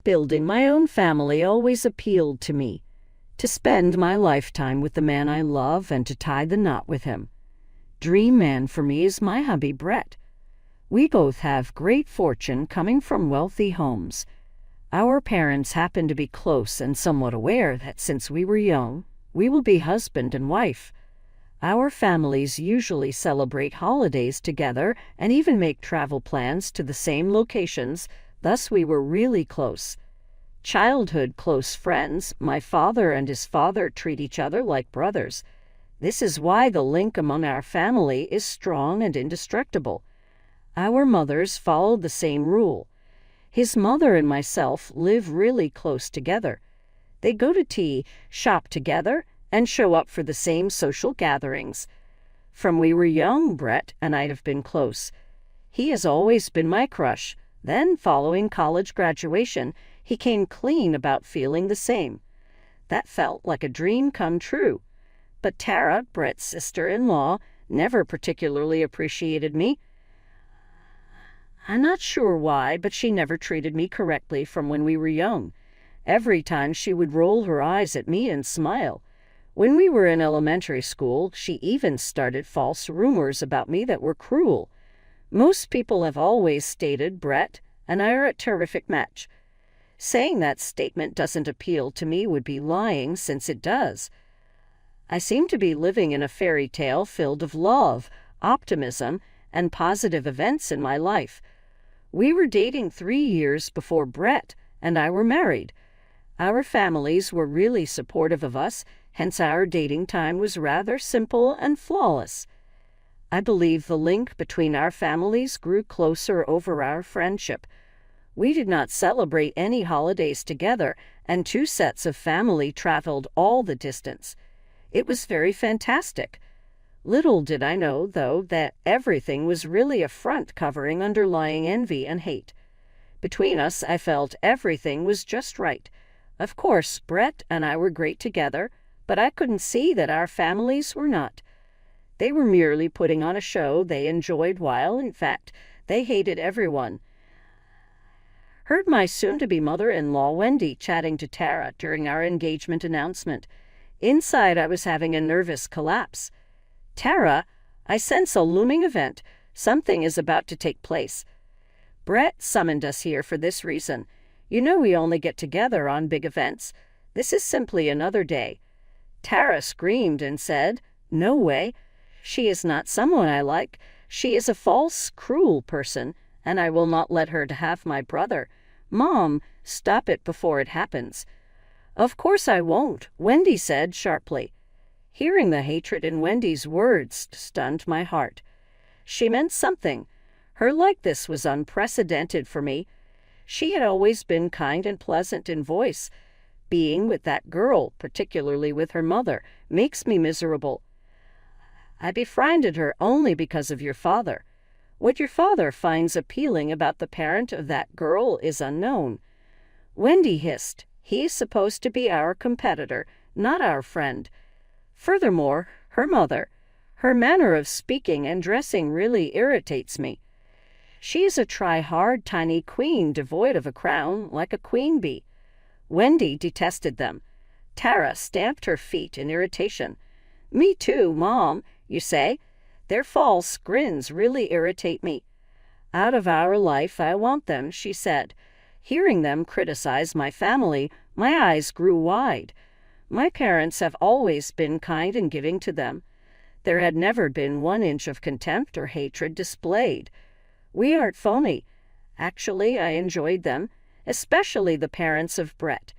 Building my own family always appealed to me. To spend my lifetime with the man I love and to tie the knot with him. Dream man for me is my hubby Brett. We both have great fortune coming from wealthy homes. Our parents happen to be close and somewhat aware that since we were young, we will be husband and wife. Our families usually celebrate holidays together and even make travel plans to the same locations, thus we were really close. Childhood close friends, my father and his father treat each other like brothers. This is why the link among our family is strong and indestructible. Our mothers followed the same rule. His mother and myself live really close together. They go to tea, shop together, and show up for the same social gatherings. From we were young, Brett and I have been close. He has always been my crush. Then, following college graduation, he came clean about feeling the same. That felt like a dream come true. But Tara, Brett's sister-in-law, never particularly appreciated me. I'm not sure why, but she never treated me correctly from when we were young. Every time she would roll her eyes at me and smile. When we were in elementary school, she even started false rumors about me that were cruel. Most people have always stated Brett and I are a terrific match. Saying that statement doesn't appeal to me would be lying, since it does. I seem to be living in a fairy tale filled of love, optimism, and positive events in my life. We were dating 3 years before Brett and I were married. Our families were really supportive of us, hence our dating time was rather simple and flawless. I believe the link between our families grew closer over our friendship. We did not celebrate any holidays together, and 2 sets of family traveled all the distance. It was very fantastic. Little did I know, though, that everything was really a front covering underlying envy and hate. Between us, I felt everything was just right. Of course, Brett and I were great together, but I couldn't see that our families were not. They were merely putting on a show they enjoyed while, in fact, they hated everyone. Heard my soon-to-be mother-in-law Wendy chatting to Tara during our engagement announcement. Inside, I was having a nervous collapse. Tara, I sense a looming event. Something is about to take place. Brett summoned us here for this reason. You know we only get together on big events. This is simply another day. Tara screamed and said, "No way. She is not someone I like. She is a false, cruel person, and I will not let her to have my brother. Mom, stop it before it happens." "Of course I won't," Wendy said sharply. Hearing the hatred in Wendy's words stunned my heart. She meant something. Her like this was unprecedented for me. She had always been kind and pleasant in voice. Being with that girl, particularly with her mother, makes me miserable. I befriended her only because of your father. What your father finds appealing about the parent of that girl is unknown. Wendy hissed. He's supposed to be our competitor, not our friend. Furthermore, her manner of speaking and dressing really irritates me. She is a try-hard tiny queen devoid of a crown, like a queen bee. Wendy detested them. Tara stamped her feet in irritation. Me too, Mom, you say? Their false grins really irritate me. Out of our life I want them, she said. Hearing them criticize my family, my eyes grew wide. My parents have always been kind and giving to them. There had never been 1 inch of contempt or hatred displayed. We aren't phony. Actually, I enjoyed them, especially the parents of Brett.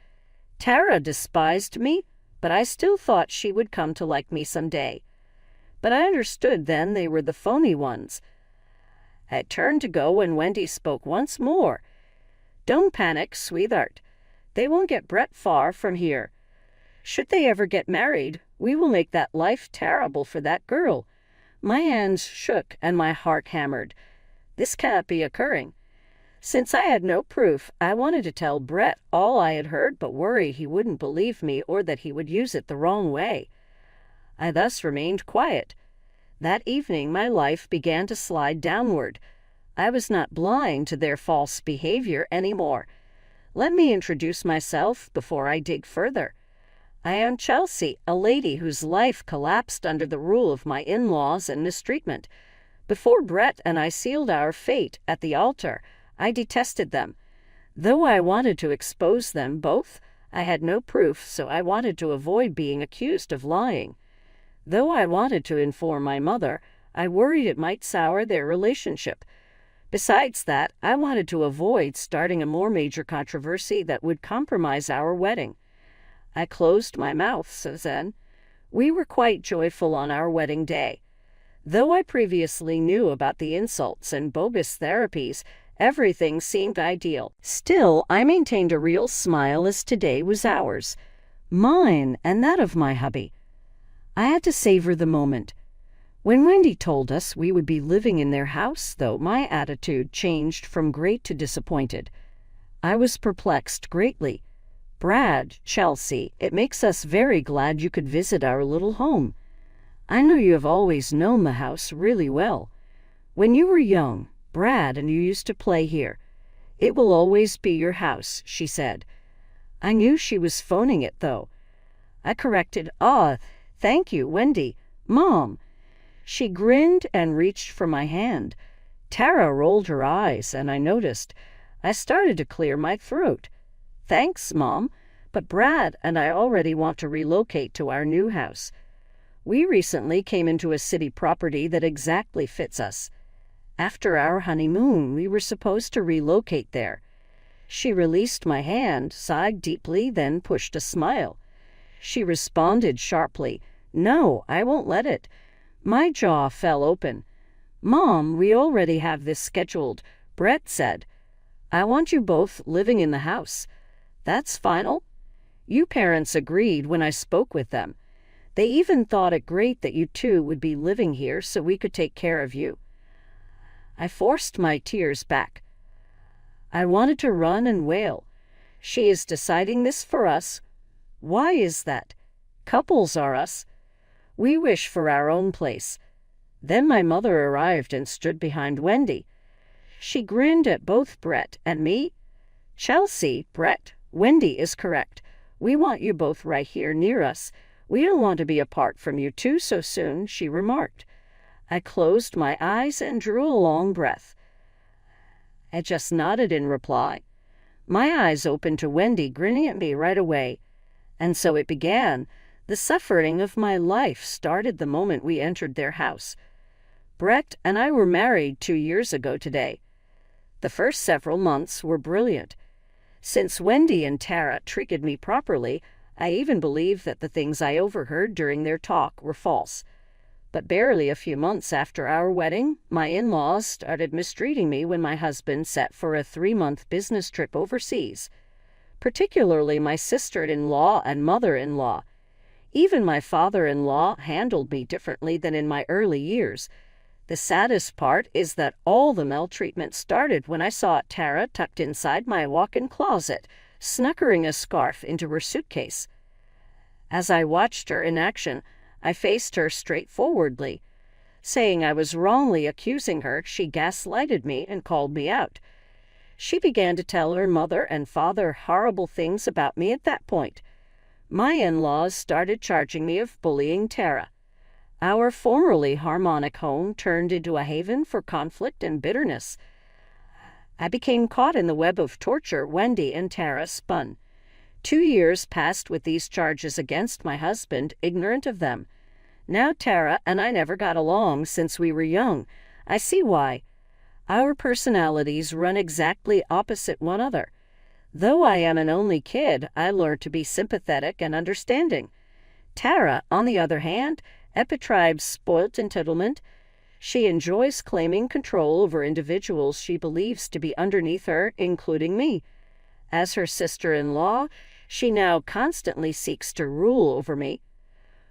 Tara despised me, but I still thought she would come to like me someday. But I understood then they were the phony ones. I turned to go when Wendy spoke once more. Don't panic, sweetheart. They won't get Brett far from here. Should they ever get married, we will make that life terrible for that girl. My hands shook and my heart hammered. This cannot be occurring. Since I had no proof, I wanted to tell Brett all I had heard, but worry he wouldn't believe me or that he would use it the wrong way. I thus remained quiet. That evening my life began to slide downward. I was not blind to their false behavior anymore. Let me introduce myself before I dig further. I am Chelsea, a lady whose life collapsed under the rule of my in-laws and mistreatment. Before Brett and I sealed our fate at the altar, I detested them. Though I wanted to expose them both, I had no proof, so I wanted to avoid being accused of lying. Though I wanted to inform my mother, I worried it might sour their relationship. Besides that, I wanted to avoid starting a more major controversy that would compromise our wedding. I closed my mouth, so then. We were quite joyful on our wedding day. Though I previously knew about the insults and bogus therapies, everything seemed ideal. Still, I maintained a real smile as today was ours. Mine and that of my hubby. I had to savor the moment. When Wendy told us we would be living in their house, though, my attitude changed from great to disappointed. I was perplexed greatly. Brad, Chelsea, it makes us very glad you could visit our little home. I know you have always known the house really well. When you were young, Brad and you used to play here. It will always be your house, she said. I knew she was phoning it, though. I corrected, thank you, Wendy. Mom. She grinned and reached for my hand. Tara rolled her eyes, and I noticed. I started to clear my throat. Thanks, Mom, but Brad and I already want to relocate to our new house. We recently came into a city property that exactly fits us. After our honeymoon, we were supposed to relocate there. She released my hand, sighed deeply, then pushed a smile. She responded sharply, No, I won't let it. My jaw fell open. Mom, we already have this scheduled, Brett said. I want you both living in the house. That's final. You parents agreed when I spoke with them. They even thought it great that you two would be living here so we could take care of you. I forced my tears back. I wanted to run and wail. She is deciding this for us. Why is that? Couples are us. We wish for our own place. Then my mother arrived and stood behind Wendy. She grinned at both Brett and me. Chelsea, Brett, Wendy is correct. We want you both right here near us. We don't want to be apart from you two so soon, she remarked. I closed my eyes and drew a long breath. I just nodded in reply. My eyes opened to Wendy grinning at me right away. And so it began. The suffering of my life started the moment we entered their house. Brett and I were married 2 years ago today. The first several months were brilliant. Since Wendy and Tara treated me properly, I even believed that the things I overheard during their talk were false. But barely a few months after our wedding, my in-laws started mistreating me when my husband set for a 3-month business trip overseas. Particularly my sister-in-law and mother-in-law. Even my father-in-law handled me differently than in my early years. The saddest part is that all the maltreatment started when I saw Tara tucked inside my walk-in closet, snuggering a scarf into her suitcase. As I watched her in action, I faced her straightforwardly. Saying I was wrongly accusing her, she gaslighted me and called me out. She began to tell her mother and father horrible things about me at that point. My in-laws started charging me of bullying Tara. Our formerly harmonic home turned into a haven for conflict and bitterness. I became caught in the web of torture Wendy and Tara spun. 2 years passed with these charges against my husband, ignorant of them. Now Tara and I never got along since we were young. I see why. Our personalities run exactly opposite one another. Though I am an only kid, I learned to be sympathetic and understanding. Tara, on the other hand, epitribes spoilt entitlement. She enjoys claiming control over individuals she believes to be underneath her, including me. As her sister-in-law, she now constantly seeks to rule over me.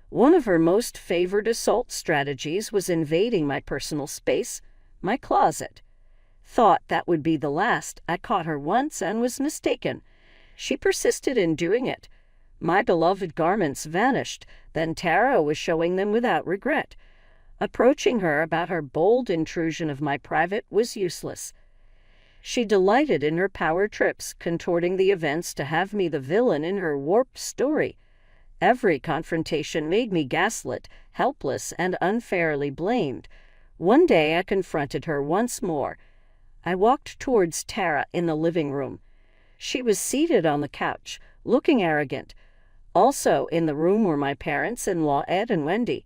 One of her most favored assault strategies was invading my personal space, my closet. Thought that would be the last. I caught her once and was mistaken. She persisted in doing it. My beloved garments vanished, then Tara was showing them without regret. Approaching her about her bold intrusion of my private was useless. She delighted in her power trips, contorting the events to have me the villain in her warped story. Every confrontation made me gaslit, helpless, and unfairly blamed. One day I confronted her once more. I walked towards Tara in the living room. She was seated on the couch, looking arrogant. Also in the room were my parents-in-law, Ed and Wendy.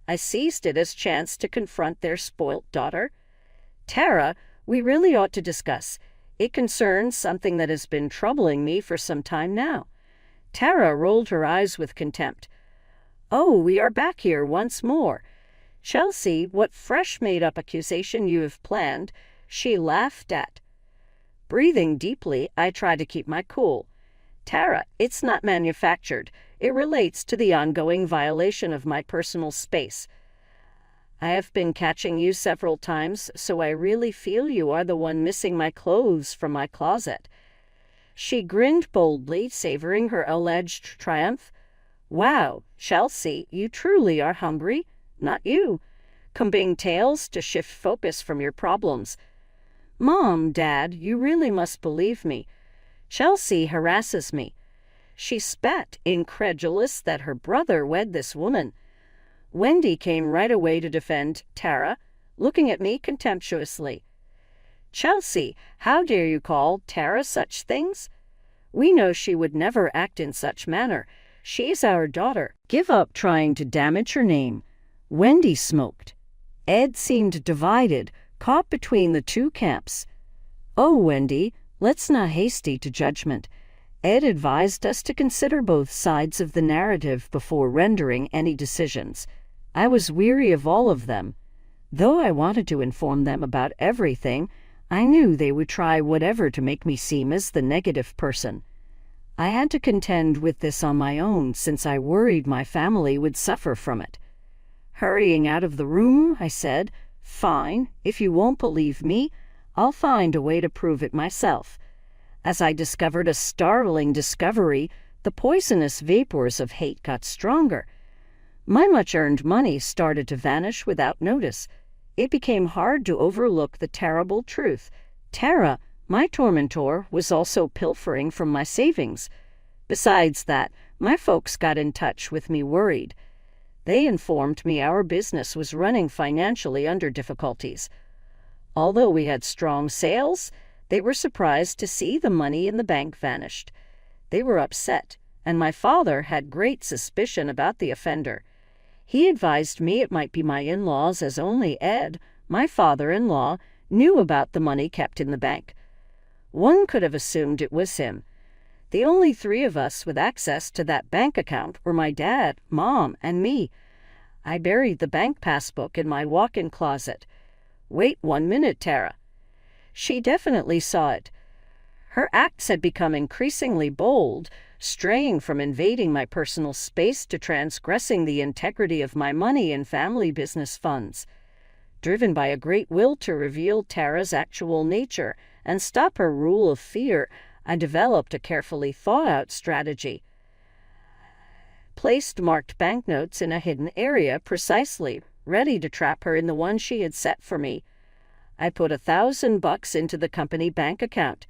I seized it as chance to confront their spoilt daughter. "Tara, we really ought to discuss. It concerns something that has been troubling me for some time now." Tara rolled her eyes with contempt. "Oh, we are back here once more. Chelsea, what fresh made-up accusation you have planned," she laughed at. Breathing deeply, I tried to keep my cool. "Tara, it's not manufactured. It relates to the ongoing violation of my personal space. I have been catching you several times, so I really feel you are the one missing my clothes from my closet." She grinned boldly, savoring her alleged triumph. "Wow, Chelsea, you truly are hungry. Not you. Combing tails to shift focus from your problems. Mom, Dad, you really must believe me. Chelsea harasses me." She spat, incredulous that her brother wed this woman. Wendy came right away to defend Tara, looking at me contemptuously. "Chelsea, how dare you call Tara such things? We know she would never act in such manner. She's our daughter. Give up trying to damage her name." Wendy smoked. Ed seemed divided, caught between the two camps. "Oh, Wendy, let's not hasty to judgment." Ed advised us to consider both sides of the narrative before rendering any decisions. I was weary of all of them. Though I wanted to inform them about everything, I knew they would try whatever to make me seem as the negative person. I had to contend with this on my own, since I worried my family would suffer from it. Hurrying out of the room, I said, "Fine, if you won't believe me, I'll find a way to prove it myself." As I discovered a startling discovery, the poisonous vapors of hate got stronger. My much-earned money started to vanish without notice. It became hard to overlook the terrible truth. Tara, my tormentor, was also pilfering from my savings. Besides that, my folks got in touch with me worried. They informed me our business was running financially under difficulties. Although we had strong sales, they were surprised to see the money in the bank vanished. They were upset, and my father had great suspicion about the offender. He advised me it might be my in-laws, as only Ed, my father-in-law, knew about the money kept in the bank. One could have assumed it was him. The only three of us with access to that bank account were my dad, Mom, and me. I buried the bank passbook in my walk-in closet. "Wait 1 minute, Tara." She definitely saw it. Her acts had become increasingly bold, straying from invading my personal space to transgressing the integrity of my money and family business funds. Driven by a great will to reveal Tara's actual nature and stop her rule of fear, I developed a carefully thought-out strategy. Placed marked banknotes in a hidden area precisely, ready to trap her in the one she had set for me. I put $1,000 into the company bank account.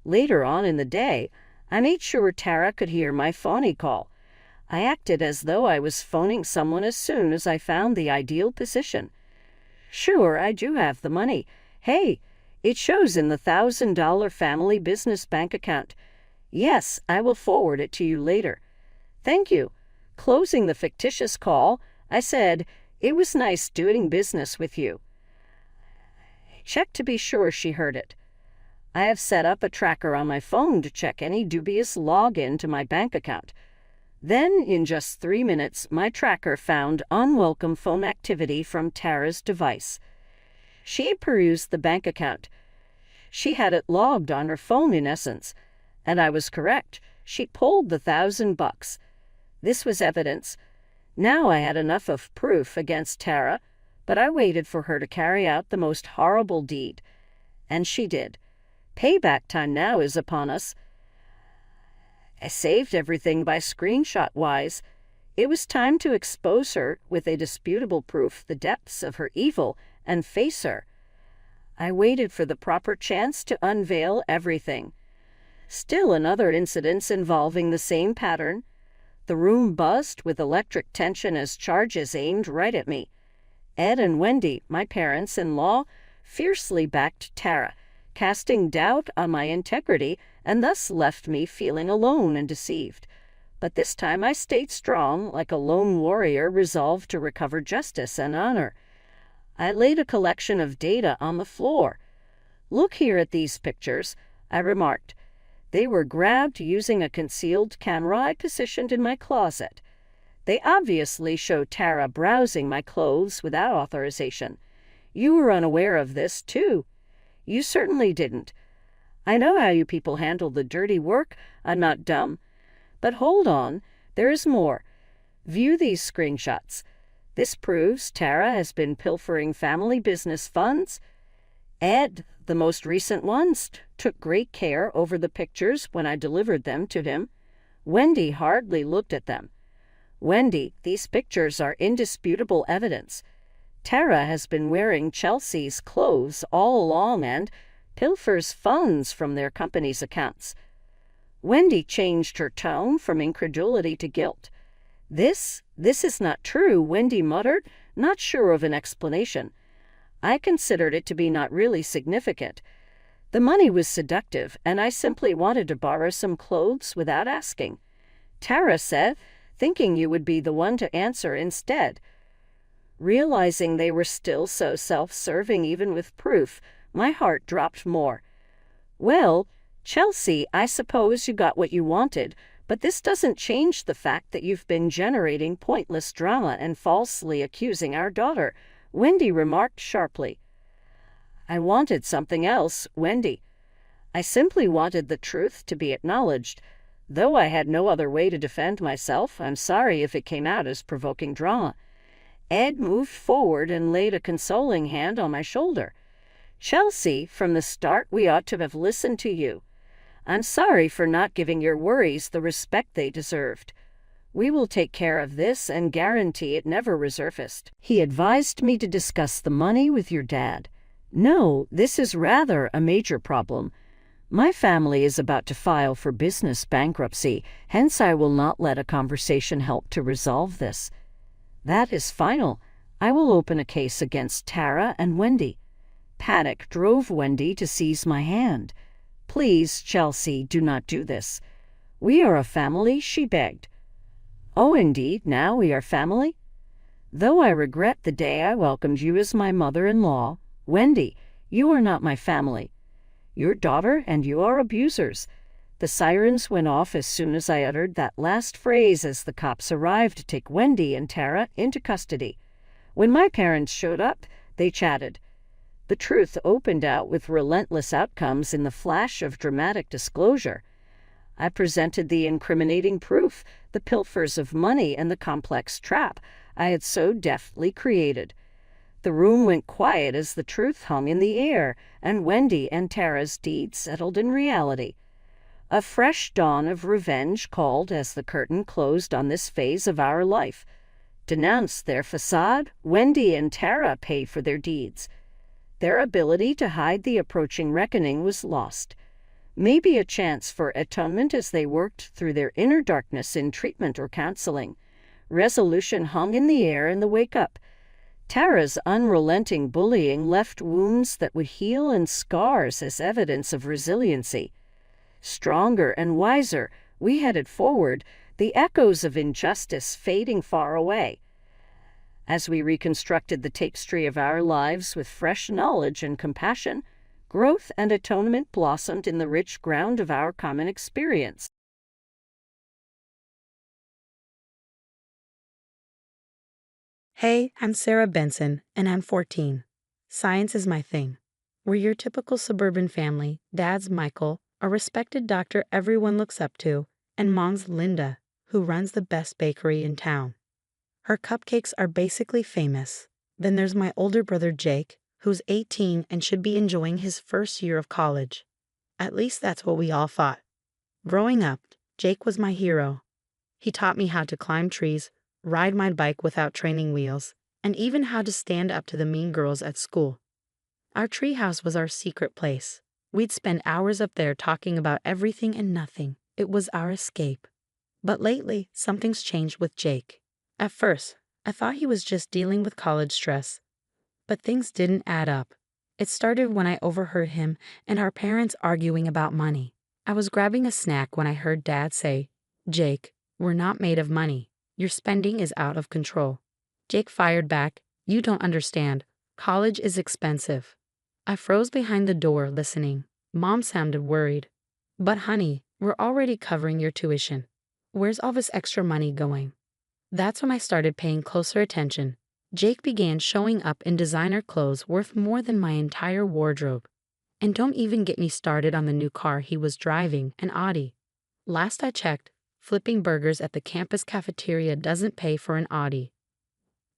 Later on in the day, I made sure Tara could hear my phony call. I acted as though I was phoning someone as soon as I found the ideal position. "Sure, I do have the money. Hey, it shows in the $1,000 family business bank account. Yes, I will forward it to you later." "Thank you." Closing the fictitious call, I said, "It was nice doing business with you." Check to be sure she heard it. I have set up a tracker on my phone to check any dubious login to my bank account. Then, in just 3 minutes, my tracker found unwelcome phone activity from Tara's device. She perused the bank account. She had it logged on her phone, in essence. And I was correct. She pulled the $1,000. This was evidence. Now I had enough of proof against Tara, but I waited for her to carry out the most horrible deed. And she did. Payback time now is upon us. I saved everything by screenshot-wise. It was time to expose her with a disputable proof the depths of her evil and face her. I waited for the proper chance to unveil everything. Still another incident involving the same pattern. The room buzzed with electric tension as charges aimed right at me. Ed and Wendy, my parents-in-law, fiercely backed Tara, casting doubt on my integrity and thus left me feeling alone and deceived. But this time I stayed strong, like a lone warrior resolved to recover justice and honor. I laid a collection of data on the floor. "Look here at these pictures," I remarked. They were grabbed using a concealed camera I positioned in my closet. They obviously show Tara browsing my clothes without authorization. You were unaware of this, too. You certainly didn't. I know how you people handle the dirty work. I'm not dumb. But hold on, there is more. View these screenshots. This proves Tara has been pilfering family business funds. Ed, the most recent ones, took great care over the pictures when I delivered them to him. Wendy hardly looked at them. Wendy, these pictures are indisputable evidence. Tara has been wearing Chelsea's clothes all along and pilfers funds from their company's accounts. Wendy changed her tone from incredulity to guilt. This is not true," Wendy muttered, not sure of an explanation. I considered it to be not really significant. The money was seductive, and I simply wanted to borrow some clothes without asking. Tara said, thinking you would be the one to answer instead. Realizing they were still so self-serving even with proof, my heart dropped more. "Well, Chelsea, I suppose you got what you wanted, but this doesn't change the fact that you've been generating pointless drama and falsely accusing our daughter," Wendy remarked sharply. "I wanted something else, Wendy. I simply wanted the truth to be acknowledged. Though I had no other way to defend myself, I'm sorry if it came out as provoking drama." Ed moved forward and laid a consoling hand on my shoulder. "Chelsea, from the start we ought to have listened to you. I'm sorry for not giving your worries the respect they deserved. We will take care of this and guarantee it never resurfaced." He advised me to discuss the money with your dad. "No, this is rather a major problem. My family is about to file for business bankruptcy, hence I will not let a conversation help to resolve this. That is final. I will open a case against Tara and Wendy." Panic drove Wendy to seize my hand. "Please, Chelsea, do not do this. We are a family," she begged. "Oh, indeed, now we are family? Though I regret the day I welcomed you as my mother-in-law, Wendy, you are not my family. Your daughter and you are abusers." The sirens went off as soon as I uttered that last phrase as the cops arrived to take Wendy and Tara into custody. When my parents showed up, they chatted. The truth opened out with relentless outcomes in the flash of dramatic disclosure. I presented the incriminating proof, the pilfers of money and the complex trap I had so deftly created. The room went quiet as the truth hung in the air, and Wendy and Tara's deed settled in reality. A fresh dawn of revenge called as the curtain closed on this phase of our life. Denounce their facade, Wendy and Tara pay for their deeds. Their ability to hide the approaching reckoning was lost. Maybe a chance for atonement as they worked through their inner darkness in treatment or counseling. Resolution hung in the air in the wake-up. Tara's unrelenting bullying left wounds that would heal and scars as evidence of resiliency. Stronger and wiser, we headed forward, the echoes of injustice fading far away. As we reconstructed the tapestry of our lives with fresh knowledge and compassion, growth and atonement blossomed in the rich ground of our common experience. Hey, I'm Sarah Benson, and I'm 14. Science is my thing. We're your typical suburban family. Dad's Michael, a respected doctor everyone looks up to, and Mom's Linda, who runs the best bakery in town. Her cupcakes are basically famous. Then there's my older brother Jake, who's 18 and should be enjoying his first year of college. At least that's what we all thought. Growing up, Jake was my hero. He taught me how to climb trees, ride my bike without training wheels, and even how to stand up to the mean girls at school. Our treehouse was our secret place. We'd spend hours up there talking about everything and nothing. It was our escape. But lately, something's changed with Jake. At first, I thought he was just dealing with college stress. But things didn't add up. It started when I overheard him and our parents arguing about money. I was grabbing a snack when I heard Dad say, "Jake, we're not made of money. Your spending is out of control." Jake fired back, "You don't understand. College is expensive." I froze behind the door listening. Mom sounded worried. "But honey, we're already covering your tuition. Where's all this extra money going?" That's when I started paying closer attention. Jake began showing up in designer clothes worth more than my entire wardrobe. And don't even get me started on the new car he was driving, an Audi. Last I checked, flipping burgers at the campus cafeteria doesn't pay for an Audi.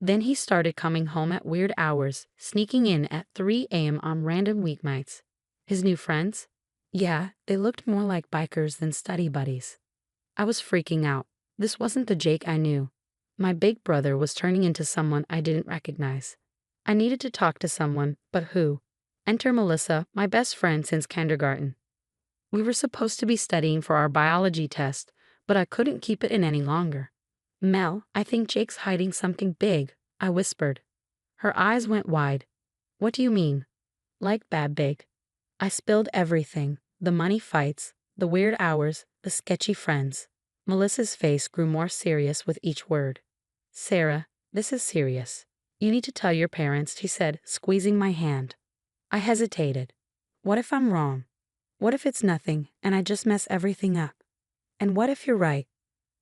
Then he started coming home at weird hours, sneaking in at 3 a.m. on random weeknights. His new friends? Yeah, they looked more like bikers than study buddies. I was freaking out. This wasn't the Jake I knew. My big brother was turning into someone I didn't recognize. I needed to talk to someone, but who? Enter Melissa, my best friend since kindergarten. We were supposed to be studying for our biology test, but I couldn't keep it in any longer. "Mel, I think Jake's hiding something big," I whispered. Her eyes went wide. "What do you mean?" "Like bad big." I spilled everything, the money fights, the weird hours, the sketchy friends. Melissa's face grew more serious with each word. "Sarah, this is serious. You need to tell your parents," she said, squeezing my hand. I hesitated. What if I'm wrong? What if it's nothing and I just mess everything up? And what if you're right?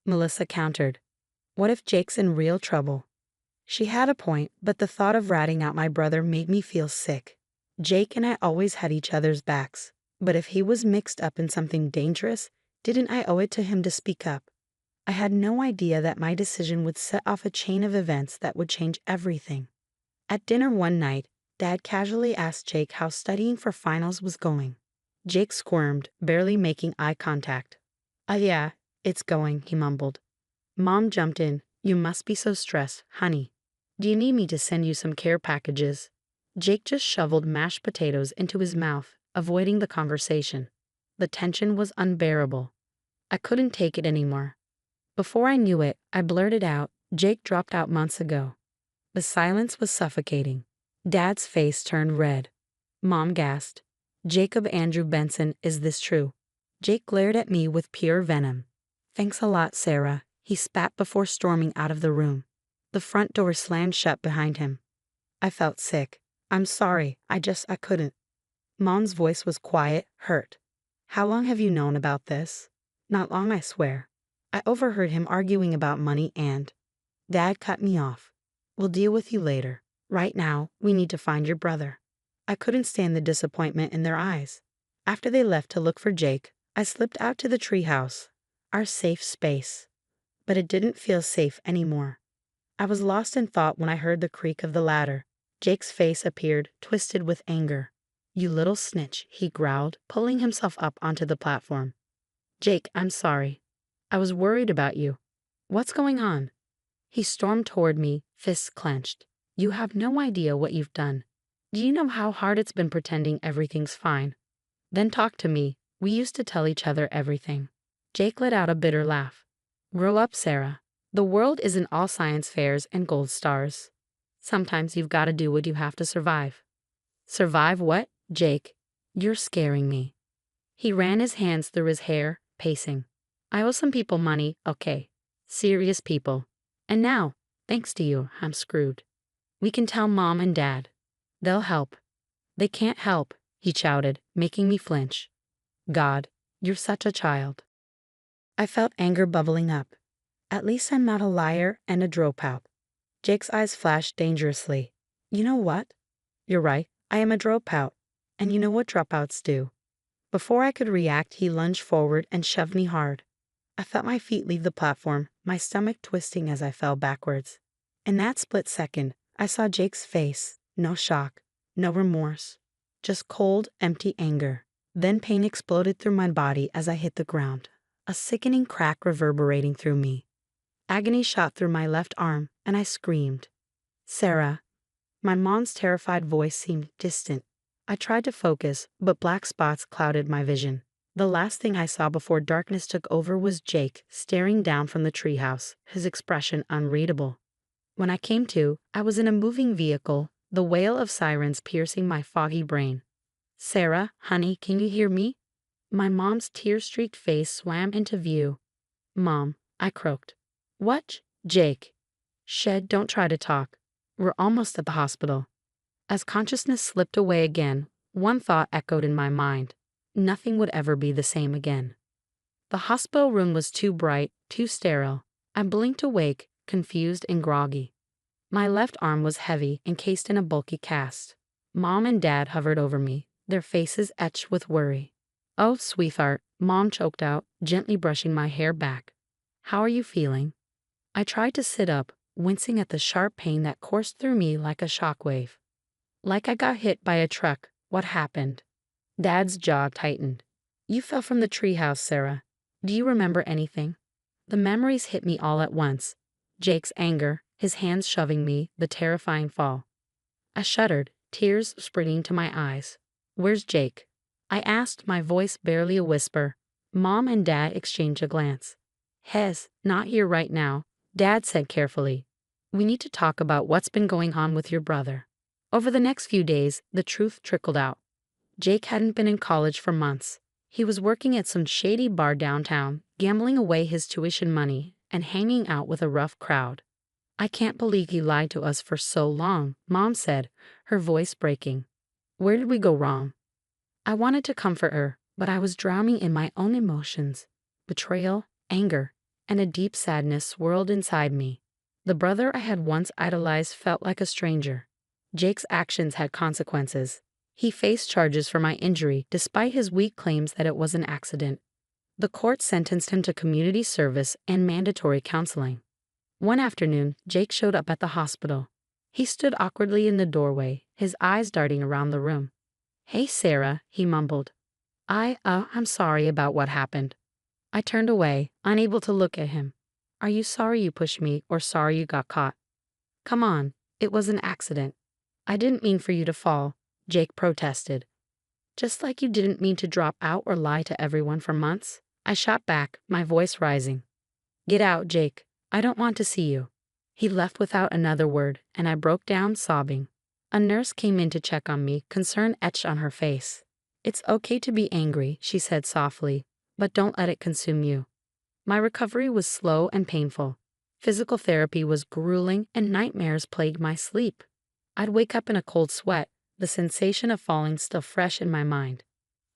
Melissa countered. What if Jake's in real trouble? She had a point, but the thought of ratting out my brother made me feel sick. Jake and I always had each other's backs, but if he was mixed up in something dangerous, didn't I owe it to him to speak up? I had no idea that my decision would set off a chain of events that would change everything. At dinner one night, Dad casually asked Jake how studying for finals was going. Jake squirmed, barely making eye contact. Yeah, it's going," he mumbled. Mom jumped in. "You must be so stressed, honey. Do you need me to send you some care packages?" Jake just shoveled mashed potatoes into his mouth, avoiding the conversation. The tension was unbearable. I couldn't take it anymore. Before I knew it, I blurted out, "Jake dropped out months ago." The silence was suffocating. Dad's face turned red. Mom gasped. "Jacob Andrew Benson, is this true?" Jake glared at me with pure venom. "Thanks a lot, Sarah," he spat before storming out of the room. The front door slammed shut behind him. I felt sick. "I'm sorry, I couldn't." Mom's voice was quiet, hurt. "How long have you known about this?" "Not long, I swear." I overheard him arguing about money and... Dad cut me off. "We'll deal with you later. Right now, we need to find your brother." I couldn't stand the disappointment in their eyes. After they left to look for Jake, I slipped out to the treehouse, our safe space. But it didn't feel safe anymore. I was lost in thought when I heard the creak of the ladder. Jake's face appeared, twisted with anger. "You little snitch," he growled, pulling himself up onto the platform. "Jake, I'm sorry. I was worried about you. What's going on?" He stormed toward me, fists clenched. "You have no idea what you've done. Do you know how hard it's been pretending everything's fine? Then talk to me. We used to tell each other everything." Jake let out a bitter laugh. "Grow up, Sarah. The world isn't all science fairs and gold stars. Sometimes you've got to do what you have to survive." "Survive what, Jake? You're scaring me." He ran his hands through his hair, pacing. "I owe some people money, okay. Serious people. And now, thanks to you, I'm screwed. We can tell Mom and Dad. They'll help." "They can't help," he shouted, making me flinch. "God, you're such a child." I felt anger bubbling up. At least I'm not a liar and a dropout. Jake's eyes flashed dangerously. "You know what? You're right, I am a dropout. And you know what dropouts do." Before I could react, he lunged forward and shoved me hard. I felt my feet leave the platform, my stomach twisting as I fell backwards. In that split second, I saw Jake's face. No shock, no remorse, just cold, empty anger. Then pain exploded through my body as I hit the ground, a sickening crack reverberating through me. Agony shot through my left arm, and I screamed. "Sarah." My mom's terrified voice seemed distant. I tried to focus, but black spots clouded my vision. The last thing I saw before darkness took over was Jake staring down from the treehouse, his expression unreadable. When I came to, I was in a moving vehicle, the wail of sirens piercing my foggy brain. "Sarah, honey, can you hear me?" My mom's tear-streaked face swam into view. "Mom," I croaked. "What?" "Jake." "Shed, don't try to talk. We're almost at the hospital." As consciousness slipped away again, one thought echoed in my mind. Nothing would ever be the same again. The hospital room was too bright, too sterile. I blinked awake, confused and groggy. My left arm was heavy, encased in a bulky cast. Mom and Dad hovered over me, their faces etched with worry. "Oh, sweetheart," Mom choked out, gently brushing my hair back. "How are you feeling?" I tried to sit up, wincing at the sharp pain that coursed through me like a shockwave. Like I got hit by a truck. What happened? Dad's jaw tightened. "You fell from the treehouse, Sarah. Do you remember anything?" The memories hit me all at once. Jake's anger, his hands shoving me, the terrifying fall. I shuddered, tears springing to my eyes. "Where's Jake?" I asked, my voice barely a whisper. Mom and Dad exchanged a glance. "Hez, not here right now," Dad said carefully. "We need to talk about what's been going on with your brother." Over the next few days, the truth trickled out. Jake hadn't been in college for months. He was working at some shady bar downtown, gambling away his tuition money, and hanging out with a rough crowd. "I can't believe he lied to us for so long," Mom said, her voice breaking. "Where did we go wrong?" I wanted to comfort her, but I was drowning in my own emotions. Betrayal, anger, and a deep sadness swirled inside me. The brother I had once idolized felt like a stranger. Jake's actions had consequences. He faced charges for my injury despite his weak claims that it was an accident. The court sentenced him to community service and mandatory counseling. One afternoon, Jake showed up at the hospital. He stood awkwardly in the doorway, his eyes darting around the room. "Hey, Sarah," he mumbled. I'm sorry about what happened." I turned away, unable to look at him. "Are you sorry you pushed me or sorry you got caught?" "Come on, it was an accident." "I didn't mean for you to fall," Jake protested. "Just like you didn't mean to drop out or lie to everyone for months," I shot back, my voice rising. "Get out, Jake. I don't want to see you." He left without another word, and I broke down sobbing. A nurse came in to check on me, concern etched on her face. "It's okay to be angry," she said softly, "but don't let it consume you." My recovery was slow and painful. Physical therapy was grueling, and nightmares plagued my sleep. I'd wake up in a cold sweat, the sensation of falling still fresh in my mind.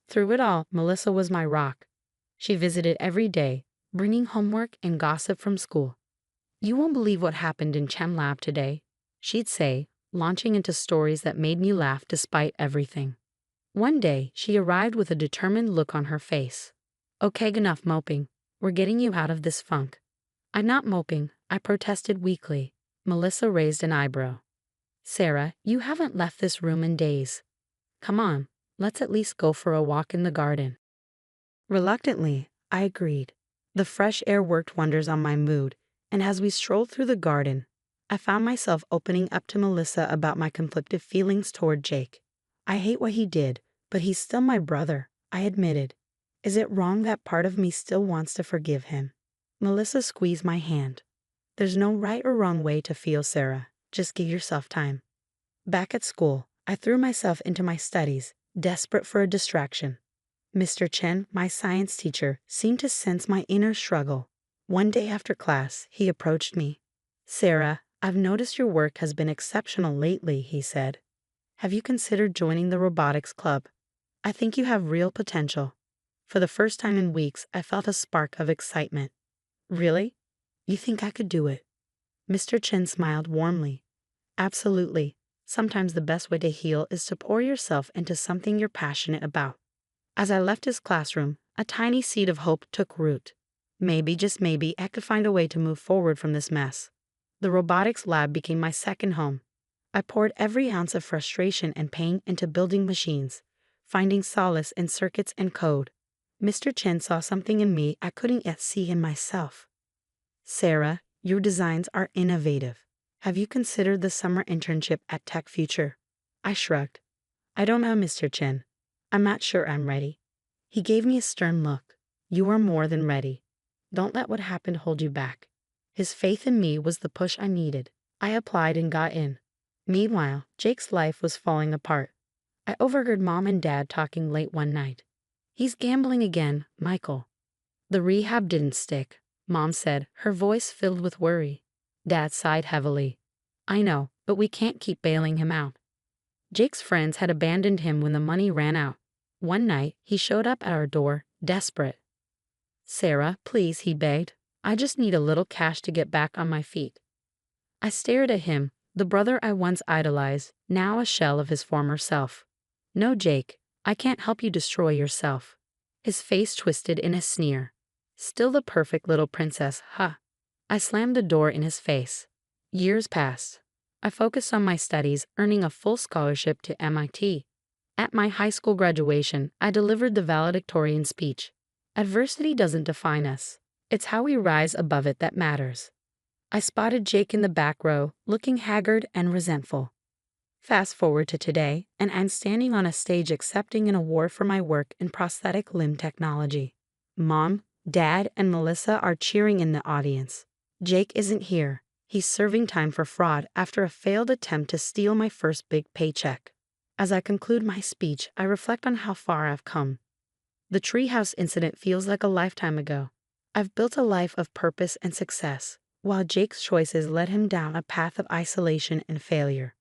Through it all, Melissa was my rock. She visited every day, bringing homework and gossip from school. "You won't believe what happened in Chem Lab today," she'd say, launching into stories that made me laugh despite everything. One day, she arrived with a determined look on her face. "Okay, enough moping. We're getting you out of this funk." "I'm not moping," I protested weakly. Melissa raised an eyebrow. "Sarah, you haven't left this room in days. Come on, let's at least go for a walk in the garden." Reluctantly, I agreed. The fresh air worked wonders on my mood, and as we strolled through the garden, I found myself opening up to Melissa about my conflicted feelings toward Jake. "I hate what he did, but he's still my brother," I admitted. "Is it wrong that part of me still wants to forgive him?" Melissa squeezed my hand. "There's no right or wrong way to feel, Sarah. Just give yourself time." Back at school, I threw myself into my studies, desperate for a distraction. Mr. Chen, my science teacher, seemed to sense my inner struggle. One day after class, he approached me. "Sarah, I've noticed your work has been exceptional lately," he said. "Have you considered joining the robotics club? I think you have real potential." For the first time in weeks, I felt a spark of excitement. "Really? You think I could do it?" Mr. Chen smiled warmly. "Absolutely. Sometimes the best way to heal is to pour yourself into something you're passionate about." As I left his classroom, a tiny seed of hope took root. Maybe, just maybe, I could find a way to move forward from this mess. The robotics lab became my second home. I poured every ounce of frustration and pain into building machines, finding solace in circuits and code. Mr. Chen saw something in me I couldn't yet see in myself. "Sarah, your designs are innovative. Have you considered the summer internship at Tech Future?" I shrugged. I don't know, Mr. Chen. I'm not sure I'm ready. He gave me a stern look. You are more than ready. Don't let what happened hold you back. His faith in me was the push I needed. I applied and got in. Meanwhile, Jake's life was falling apart. I overheard Mom and Dad talking late one night. He's gambling again, Michael. The rehab didn't stick, Mom said, her voice filled with worry. Dad sighed heavily. I know, but we can't keep bailing him out. Jake's friends had abandoned him when the money ran out. One night, he showed up at our door, desperate. Sarah, please, he begged. I just need a little cash to get back on my feet. I stared at him, the brother I once idolized, now a shell of his former self. No, Jake, I can't help you destroy yourself. His face twisted in a sneer. Still the perfect little princess, huh? I slammed the door in his face. Years passed. I focused on my studies, earning a full scholarship to MIT. At my high school graduation, I delivered the valedictorian speech. Adversity doesn't define us. It's how we rise above it that matters. I spotted Jake in the back row, looking haggard and resentful. Fast forward to today, and I'm standing on a stage accepting an award for my work in prosthetic limb technology. Mom, Dad, and Melissa are cheering in the audience. Jake isn't here. He's serving time for fraud after a failed attempt to steal my first big paycheck. As I conclude my speech, I reflect on how far I've come. The treehouse incident feels like a lifetime ago. I've built a life of purpose and success, while Jake's choices led him down a path of isolation and failure.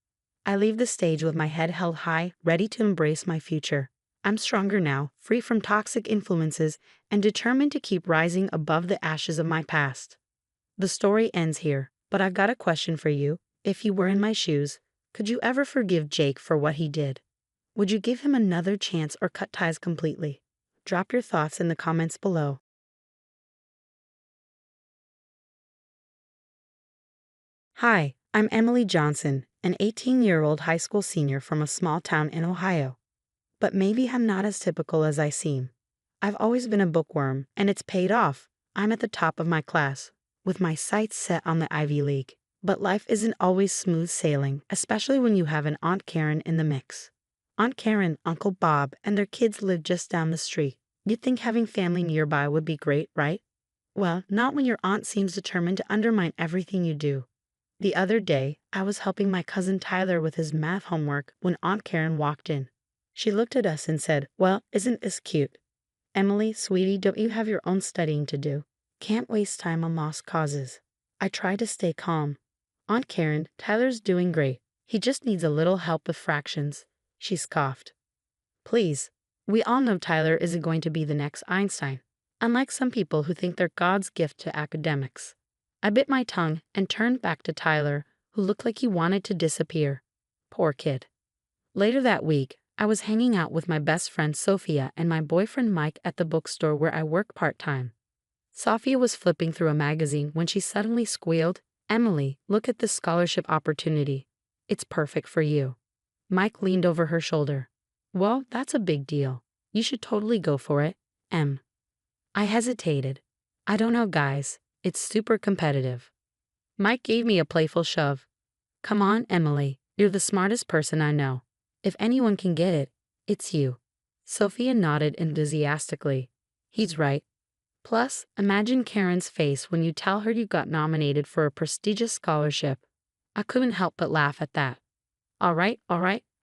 I leave the stage with my head held high, ready to embrace my future. I'm stronger now, free from toxic influences, and determined to keep rising above the ashes of my past. The story ends here, but I've got a question for you. If you were in my shoes, could you ever forgive Jake for what he did? Would you give him another chance or cut ties completely? Drop your thoughts in the comments below. Hi, I'm Emily Johnson, an 18-year-old high school senior from a small town in Ohio. But maybe I'm not as typical as I seem. I've always been a bookworm, and it's paid off. I'm at the top of my class, with my sights set on the Ivy League. But life isn't always smooth sailing, especially when you have an Aunt Karen in the mix. Aunt Karen, Uncle Bob, and their kids live just down the street. You'd think having family nearby would be great, right? Well, not when your aunt seems determined to undermine everything you do. The other day, I was helping my cousin Tyler with his math homework when Aunt Karen walked in. She looked at us and said, "Well, isn't this cute? Emily, sweetie, don't you have your own studying to do? Can't waste time on lost causes." I tried to stay calm. "Aunt Karen, Tyler's doing great. He just needs a little help with fractions," she scoffed. "Please, we all know Tyler isn't going to be the next Einstein, unlike some people who think they're God's gift to academics." I bit my tongue and turned back to Tyler, who looked like he wanted to disappear. Poor kid. Later that week, I was hanging out with my best friend Sophia and my boyfriend Mike at the bookstore where I work part-time. Sophia was flipping through a magazine when she suddenly squealed, "Emily, look at this scholarship opportunity. It's perfect for you." Mike leaned over her shoulder. "Well, that's a big deal. You should totally go for it, Em." I hesitated. "I don't know, guys. It's super competitive." Mike gave me a playful shove. "Come on, Emily. You're the smartest person I know. If anyone can get it, it's you." Sophia nodded enthusiastically. "He's right. Plus, imagine Karen's face when you tell her you got nominated for a prestigious scholarship." I couldn't help but laugh at that. All right,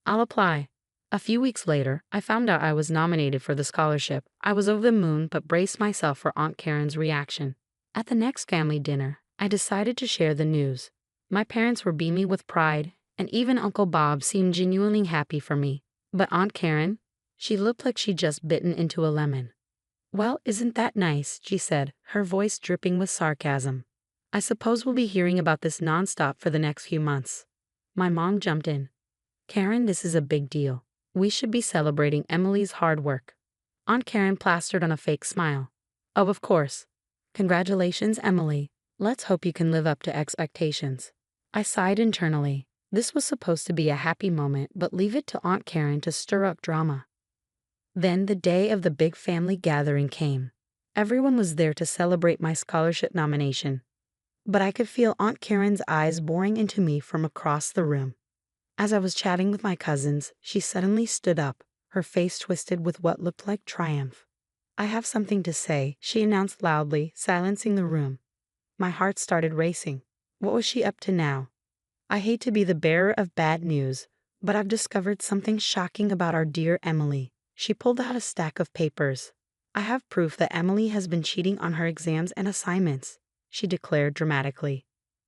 I'll apply." A few weeks later, I found out I was nominated for the scholarship. I was over the moon but braced myself for Aunt Karen's reaction. At the next family dinner, I decided to share the news. My parents were beaming with pride, and even Uncle Bob seemed genuinely happy for me. But Aunt Karen? She looked like she'd just bitten into a lemon. "Well, isn't that nice?" she said, her voice dripping with sarcasm. "I suppose we'll be hearing about this nonstop for the next few months." My mom jumped in. "Karen, this is a big deal. We should be celebrating Emily's hard work." Aunt Karen plastered on a fake smile. "Oh, of course. Congratulations, Emily. Let's hope you can live up to expectations." I sighed internally. This was supposed to be a happy moment, but leave it to Aunt Karen to stir up drama. Then the day of the big family gathering came. Everyone was there to celebrate my scholarship nomination. But I could feel Aunt Karen's eyes boring into me from across the room. As I was chatting with my cousins, she suddenly stood up, her face twisted with what looked like triumph. "I have something to say," she announced loudly, silencing the room. My heart started racing. What was she up to now? I hate to be the bearer of bad news, but I've discovered something shocking about our dear Emily. She pulled out a stack of papers. "I have proof that Emily has been cheating on her exams and assignments," she declared dramatically.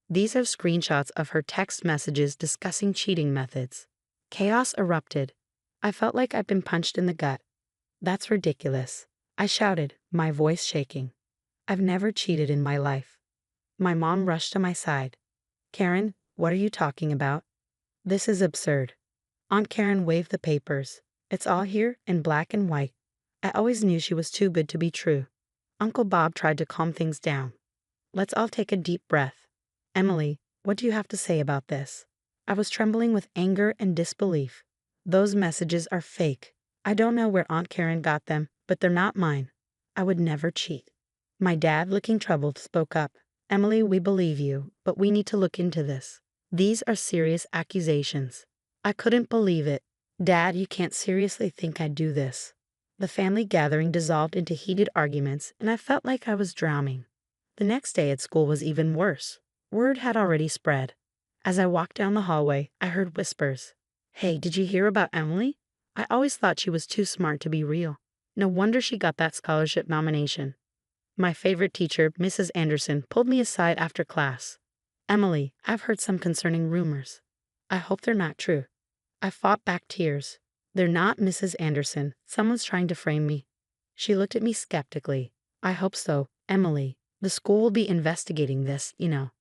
"These are screenshots of her text messages discussing cheating methods." Chaos erupted. I felt like I'd been punched in the gut. "That's ridiculous," I shouted, my voice shaking. "I've never cheated in my life." My mom rushed to my side. "Karen, what are you talking about? This is absurd." Aunt Karen waved the papers. "It's all here in black and white. I always knew she was too good to be true." Uncle Bob tried to calm things down. "Let's all take a deep breath. Emily, what do you have to say about this?" I was trembling with anger and disbelief. "Those messages are fake. I don't know where Aunt Karen got them, but they're not mine. I would never cheat." My dad, looking troubled, spoke up. "Emily, we believe you, but we need to look into this. These are serious accusations." I couldn't believe it. "Dad, you can't seriously think I'd do this." The family gathering dissolved into heated arguments, and I felt like I was drowning. The next day at school was even worse. Word had already spread. As I walked down the hallway, I heard whispers. "Hey, did you hear about Emily? I always thought she was too smart to be real. No wonder she got that scholarship nomination." My favorite teacher, Mrs. Anderson, pulled me aside after class. "Emily, I've heard some concerning rumors. I hope they're not true." I fought back tears. "They're not, Mrs. Anderson. Someone's trying to frame me." She looked at me skeptically. "I hope so, Emily. The school will be investigating this, you know."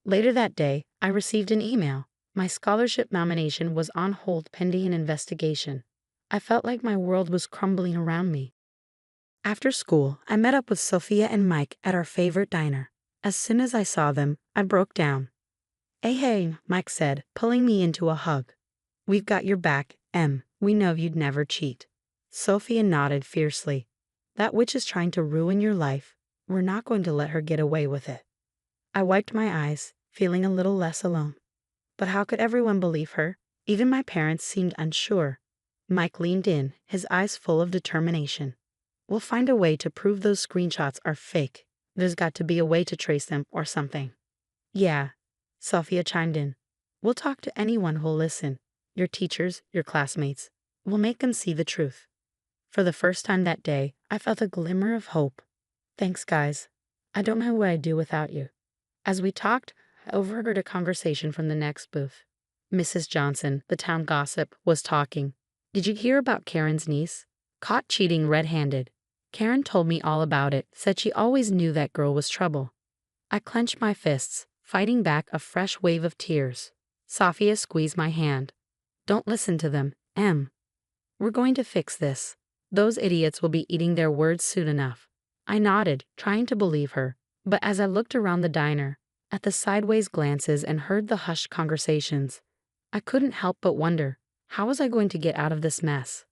Later that day, I received an email. My scholarship nomination was on hold pending an investigation. I felt like my world was crumbling around me. After school, I met up with Sophia and Mike at our favorite diner. As soon as I saw them, I broke down. Hey, Mike said, pulling me into a hug. "We've got your back, Em. We know you'd never cheat." Sophia nodded fiercely. "That witch is trying to ruin your life. We're not going to let her get away with it." I wiped my eyes, feeling a little less alone. But how could everyone believe her? Even my parents seemed unsure. Mike leaned in, his eyes full of determination. "We'll find a way to prove those screenshots are fake. There's got to be a way to trace them or something." "Yeah," Sophia chimed in. "We'll talk to anyone who'll listen. Your teachers, your classmates. We'll make them see the truth." For the first time that day, I felt a glimmer of hope. "Thanks, guys. I don't know what I'd do without you." As we talked, I overheard a conversation from the next booth. Mrs. Johnson, the town gossip, was talking. "Did you hear about Karen's niece? Caught cheating red-handed. Karen told me all about it, said she always knew that girl was trouble." I clenched my fists, fighting back a fresh wave of tears. Sophia squeezed my hand. "Don't listen to them, Em. We're going to fix this. Those idiots will be eating their words soon enough." I nodded, trying to believe her, but as I looked around the diner, at the sideways glances and heard the hushed conversations, I couldn't help but wonder, how was I going to get out of this mess?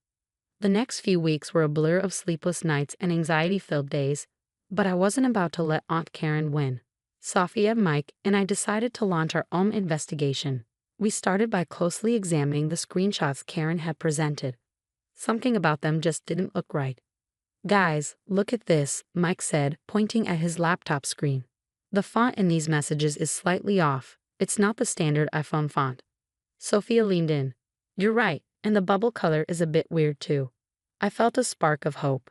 The next few weeks were a blur of sleepless nights and anxiety-filled days, but I wasn't about to let Aunt Karen win. Sophia, Mike, and I decided to launch our own investigation. We started by closely examining the screenshots Karen had presented. Something about them just didn't look right. "Guys, look at this," Mike said, pointing at his laptop screen. "The font in these messages is slightly off. It's not the standard iPhone font." Sophia leaned in. "You're right, and the bubble color is a bit weird too." I felt a spark of hope.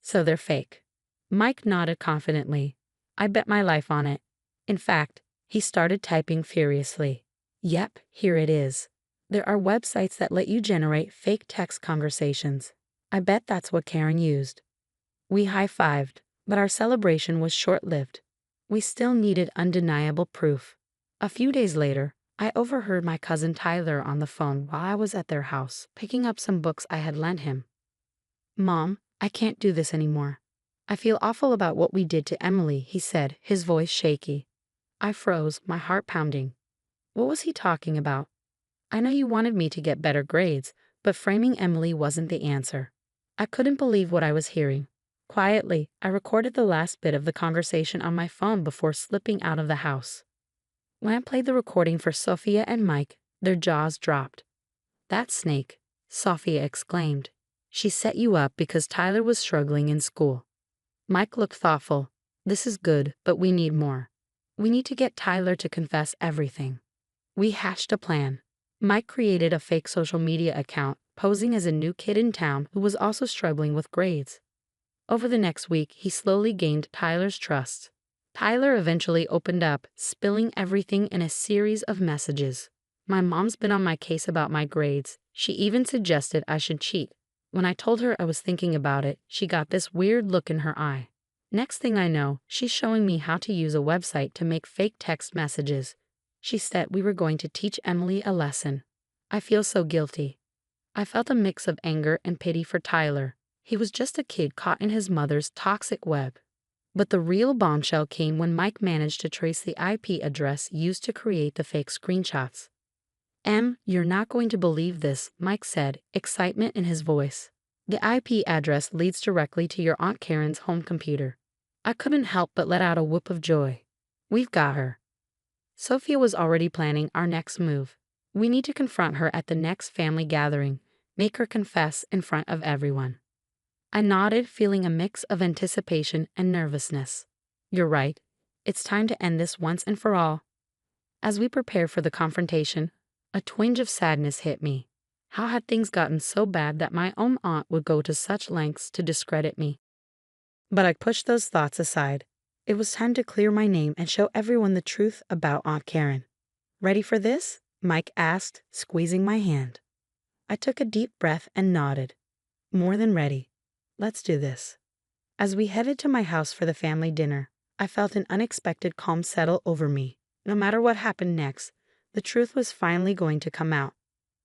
"So they're fake." Mike nodded confidently. "I bet my life on it." In fact, he started typing furiously. "Yep, here it is. There are websites that let you generate fake text conversations. I bet that's what Karen used." We high-fived, but our celebration was short-lived. We still needed undeniable proof. A few days later, I overheard my cousin Tyler on the phone while I was at their house, picking up some books I had lent him. "Mom, I can't do this anymore. I feel awful about what we did to Emily," he said, his voice shaky. I froze, my heart pounding. What was he talking about? I know he wanted me to get better grades, but framing Emily wasn't the answer. I couldn't believe what I was hearing. Quietly, I recorded the last bit of the conversation on my phone before slipping out of the house. When I played the recording for Sophia and Mike, Their jaws dropped. "That snake," Sophia exclaimed. "She set you up because Tyler was struggling in school." Mike looked thoughtful. "This is good, but we need more. We need to get Tyler to confess everything." We hatched a plan. Mike created a fake social media account, posing as a new kid in town who was also struggling with grades. Over the next week, he slowly gained Tyler's trust. Tyler eventually opened up, spilling everything in a series of messages. "My mom's been on my case about my grades. She even suggested I should cheat. When I told her I was thinking about it, she got this weird look in her eye. Next thing I know, she's showing me how to use a website to make fake text messages. She said we were going to teach Emily a lesson. I feel so guilty." I felt a mix of anger and pity for Tyler. He was just a kid caught in his mother's toxic web. But the real bombshell came when Mike managed to trace the IP address used to create the fake screenshots. "You're not going to believe this," Mike said, excitement in his voice. "The IP address leads directly to your Aunt Karen's home computer." I couldn't help but let out a whoop of joy. "We've got her." Sophia was already planning our next move. "We need to confront her at the next family gathering, make her confess in front of everyone." I nodded, feeling a mix of anticipation and nervousness. "You're right. It's time to end this once and for all." As we prepared for the confrontation, a twinge of sadness hit me. How had things gotten so bad that my own aunt would go to such lengths to discredit me? But I pushed those thoughts aside. It was time to clear my name and show everyone the truth about Aunt Karen. "Ready for this?" Mike asked, squeezing my hand. I took a deep breath and nodded. "More than ready. Let's do this." As we headed to my house for the family dinner, I felt an unexpected calm settle over me. No matter what happened next, the truth was finally going to come out.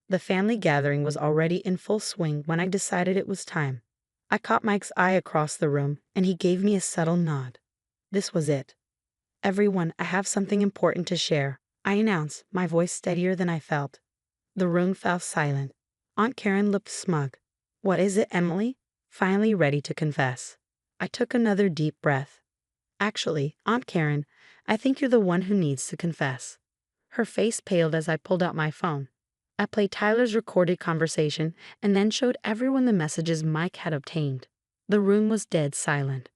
The family gathering was already in full swing when I decided it was time. I caught Mike's eye across the room, and he gave me a subtle nod. This was it. "Everyone, I have something important to share," I announced, my voice steadier than I felt. The room fell silent. Aunt Karen looked smug. "What is it, Emily?" Finally ready to confess. I took another deep breath. "Actually, Aunt Karen, I think you're the one who needs to confess." Her face paled as I pulled out my phone. I played Tyler's recorded conversation and then showed everyone the messages Mike had obtained. The room was dead silent.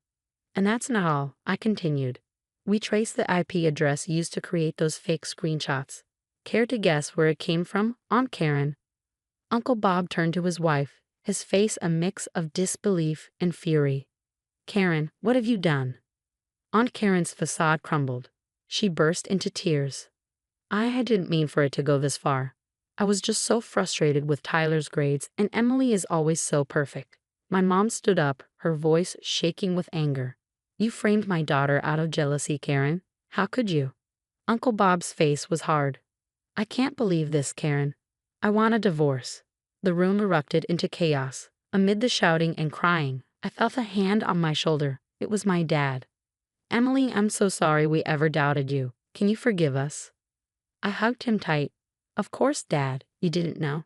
"And that's not all," I continued. "We traced the IP address used to create those fake screenshots. Care to guess where it came from, Aunt Karen?" Uncle Bob turned to his wife, his face a mix of disbelief and fury. "Karen, what have you done?" Aunt Karen's facade crumbled. She burst into tears. "I didn't mean for it to go this far. I was just so frustrated with Tyler's grades, and Emily is always so perfect." My mom stood up, her voice shaking with anger. "You framed my daughter out of jealousy, Karen. How could you?" Uncle Bob's face was hard. "I can't believe this, Karen. I want a divorce." The room erupted into chaos. Amid the shouting and crying, I felt a hand on my shoulder. It was my dad. "Emily, I'm so sorry we ever doubted you. Can you forgive us?" I hugged him tight. "Of course, Dad. You didn't know."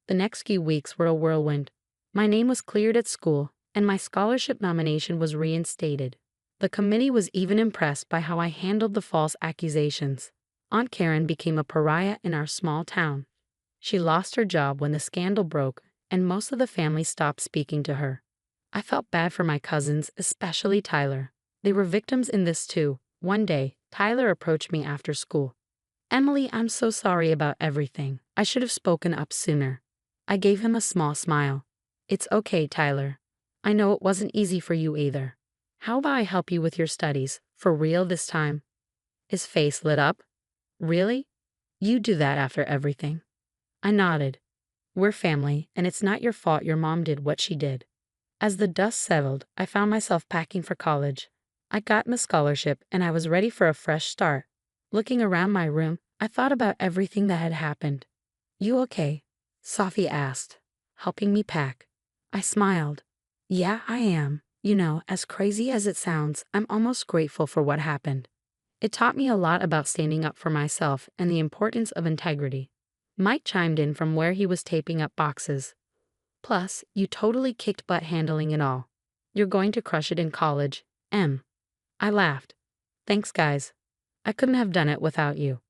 The next few weeks were a whirlwind. My name was cleared at school, and my scholarship nomination was reinstated. The committee was even impressed by how I handled the false accusations. Aunt Karen became a pariah in our small town. She lost her job when the scandal broke, and most of the family stopped speaking to her. I felt bad for my cousins, especially Tyler. They were victims in this too. One day, Tyler approached me after school. "Emily, I'm so sorry about everything. I should have spoken up sooner." I gave him a small smile. "It's okay, Tyler. I know it wasn't easy for you either. How about I help you with your studies, for real this time?" His face lit up. "Really? You do that after everything?" I nodded. "We're family, and it's not your fault your mom did what she did." As the dust settled, I found myself packing for college. I got my scholarship, and I was ready for a fresh start. Looking around my room, I thought about everything that had happened. "You okay?" Sophie asked, helping me pack. I smiled. "Yeah, I am. You know, as crazy as it sounds, I'm almost grateful for what happened. It taught me a lot about standing up for myself and the importance of integrity." Mike chimed in from where he was taping up boxes. "Plus, you totally kicked butt handling it all. You're going to crush it in college, Em." I laughed. "Thanks, guys. I couldn't have done it without you."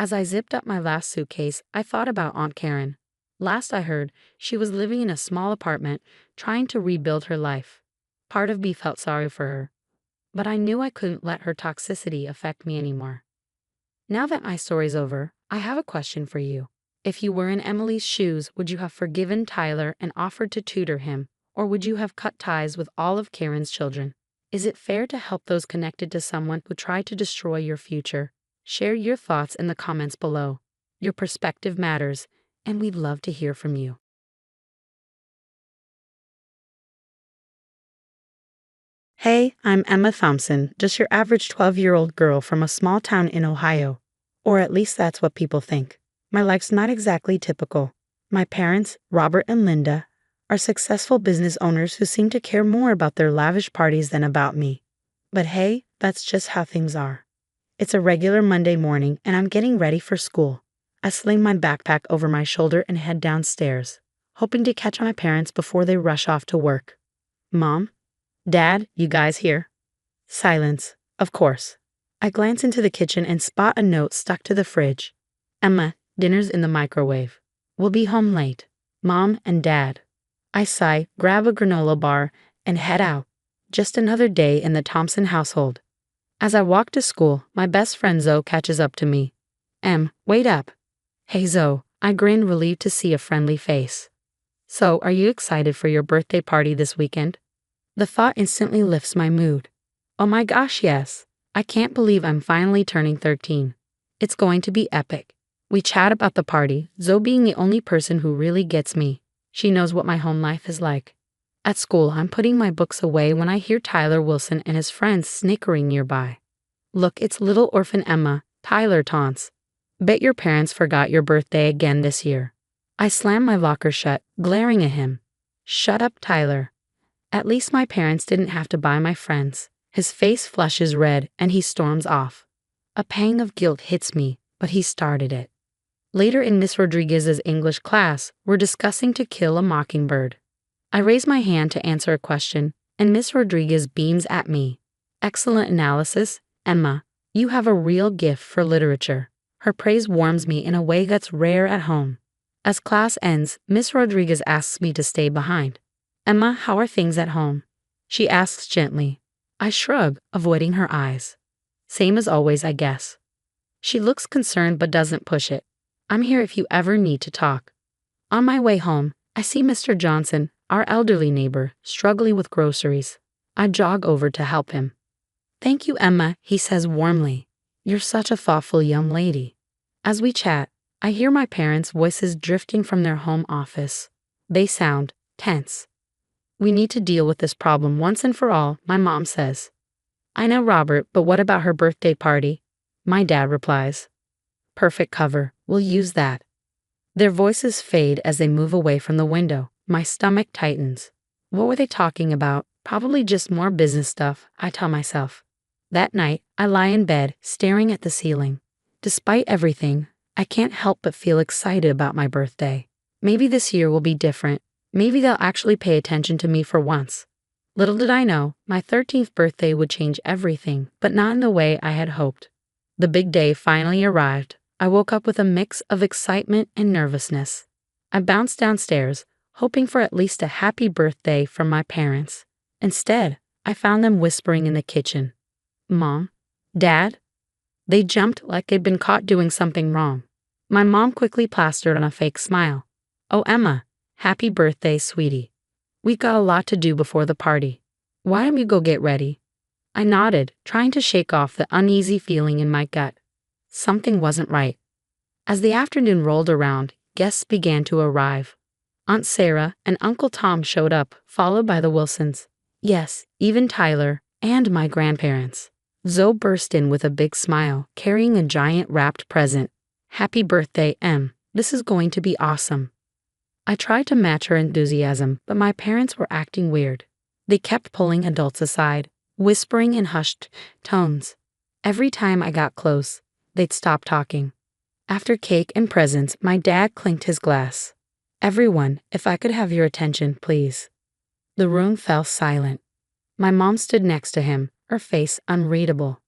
As I zipped up my last suitcase, I thought about Aunt Karen. Last I heard, she was living in a small apartment, trying to rebuild her life. Part of me felt sorry for her, but I knew I couldn't let her toxicity affect me anymore. Now that my story's over, I have a question for you. If you were in Emily's shoes, would you have forgiven Tyler and offered to tutor him, or would you have cut ties with all of Karen's children? Is it fair to help those connected to someone who tried to destroy your future? Share your thoughts in the comments below. Your perspective matters, and we'd love to hear from you. Hey, I'm Emma Thompson, just your average 12-year-old girl from a small town in Ohio. Or at least that's what people think. My life's not exactly typical. My parents, Robert and Linda, are successful business owners who seem to care more about their lavish parties than about me. But hey, that's just how things are. It's a regular Monday morning and I'm getting ready for school. I sling my backpack over my shoulder and head downstairs, hoping to catch my parents before they rush off to work. Mom? Dad, you guys here? Silence, of course. I glance into the kitchen and spot a note stuck to the fridge. Emma, dinner's in the microwave. We'll be home late. Mom and Dad. I sigh, grab a granola bar, and head out. Just another day in the Thompson household. As I walk to school, my best friend Zoe catches up to me. Wait up. Hey Zoe, I grin, relieved to see a friendly face. So, are you excited for your birthday party this weekend? The thought instantly lifts my mood. Oh my gosh, yes. I can't believe I'm finally turning 13. It's going to be epic. We chat about the party, Zoe being the only person who really gets me. She knows what my home life is like. At school, I'm putting my books away when I hear Tyler Wilson and his friends snickering nearby. Look, it's little orphan Emma, Tyler taunts. Bet your parents forgot your birthday again this year. I slam my locker shut, glaring at him. Shut up, Tyler. At least my parents didn't have to buy my friends. His face flushes red and he storms off. A pang of guilt hits me, but he started it. Later in Miss Rodriguez's English class, we're discussing To Kill a Mockingbird. I raise my hand to answer a question, and Miss Rodriguez beams at me. Excellent analysis, Emma. You have a real gift for literature. Her praise warms me in a way that's rare at home. As class ends, Miss Rodriguez asks me to stay behind. Emma, how are things at home? She asks gently. I shrug, avoiding her eyes. Same as always, I guess. She looks concerned but doesn't push it. I'm here if you ever need to talk. On my way home, I see Mr. Johnson, our elderly neighbor, struggling with groceries. I jog over to help him. Thank you, Emma, he says warmly. You're such a thoughtful young lady. As we chat, I hear my parents' voices drifting from their home office. They sound tense. We need to deal with this problem once and for all, my mom says. I know, Robert, but what about her birthday party? My dad replies. Perfect cover, we'll use that. Their voices fade as they move away from the window. My stomach tightens. What were they talking about? Probably just more business stuff, I tell myself. That night, I lie in bed, staring at the ceiling. Despite everything, I can't help but feel excited about my birthday. Maybe this year will be different. Maybe they'll actually pay attention to me for once. Little did I know, my 13th birthday would change everything, but not in the way I had hoped. The big day finally arrived. I woke up with a mix of excitement and nervousness. I bounced downstairs, hoping for at least a happy birthday from my parents. Instead, I found them whispering in the kitchen. Mom? Dad? They jumped like they'd been caught doing something wrong. My mom quickly plastered on a fake smile. Oh, Emma, happy birthday, sweetie. We've got a lot to do before the party. Why don't you go get ready? I nodded, trying to shake off the uneasy feeling in my gut. Something wasn't right. As the afternoon rolled around, guests began to arrive. Aunt Sarah and Uncle Tom showed up, followed by the Wilsons. Yes, even Tyler and my grandparents. Zoe burst in with a big smile, carrying a giant wrapped present. Happy birthday, Em. This is going to be awesome. I tried to match her enthusiasm, but my parents were acting weird. They kept pulling adults aside, whispering in hushed tones. Every time I got close, they'd stop talking. After cake and presents, my dad clinked his glass. Everyone, if I could have your attention, please. The room fell silent. My mom stood next to him, her face unreadable.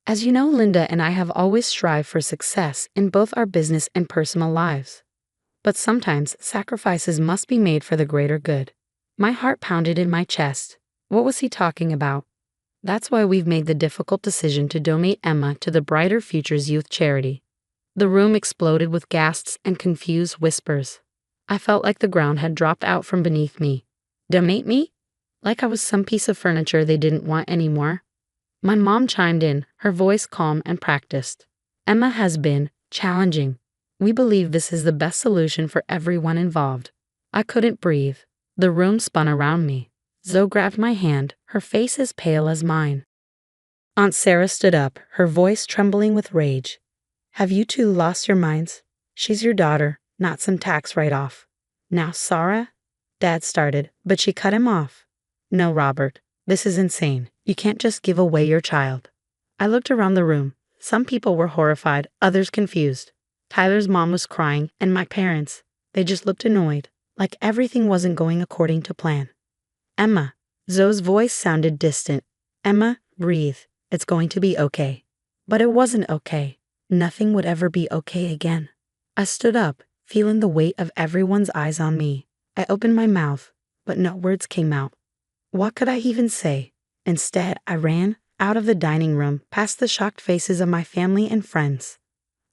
As you know, Linda and I have always strived for success in both our business and personal lives. But sometimes sacrifices must be made for the greater good. My heart pounded in my chest. What was he talking about? That's why we've made the difficult decision to donate Emma to the Brighter Futures Youth Charity. The room exploded with gasps and confused whispers. I felt like the ground had dropped out from beneath me. Donate me? Like I was some piece of furniture they didn't want anymore. My mom chimed in, her voice calm and practiced. Emma has been challenging. We believe this is the best solution for everyone involved. I couldn't breathe. The room spun around me. Zoe grabbed my hand, her face as pale as mine. Aunt Sarah stood up, her voice trembling with rage. Have you two lost your minds? She's your daughter, not some tax write-off. Now, Sarah? Dad started, but she cut him off. No, Robert, this is insane. You can't just give away your child. I looked around the room. Some people were horrified, others confused. Tyler's mom was crying, and my parents, they just looked annoyed, like everything wasn't going according to plan. Emma. Zoe's voice sounded distant. Emma, breathe. It's going to be okay. But it wasn't okay. Nothing would ever be okay again. I stood up, feeling the weight of everyone's eyes on me. I opened my mouth, but no words came out. What could I even say? Instead, I ran out of the dining room, past the shocked faces of my family and friends.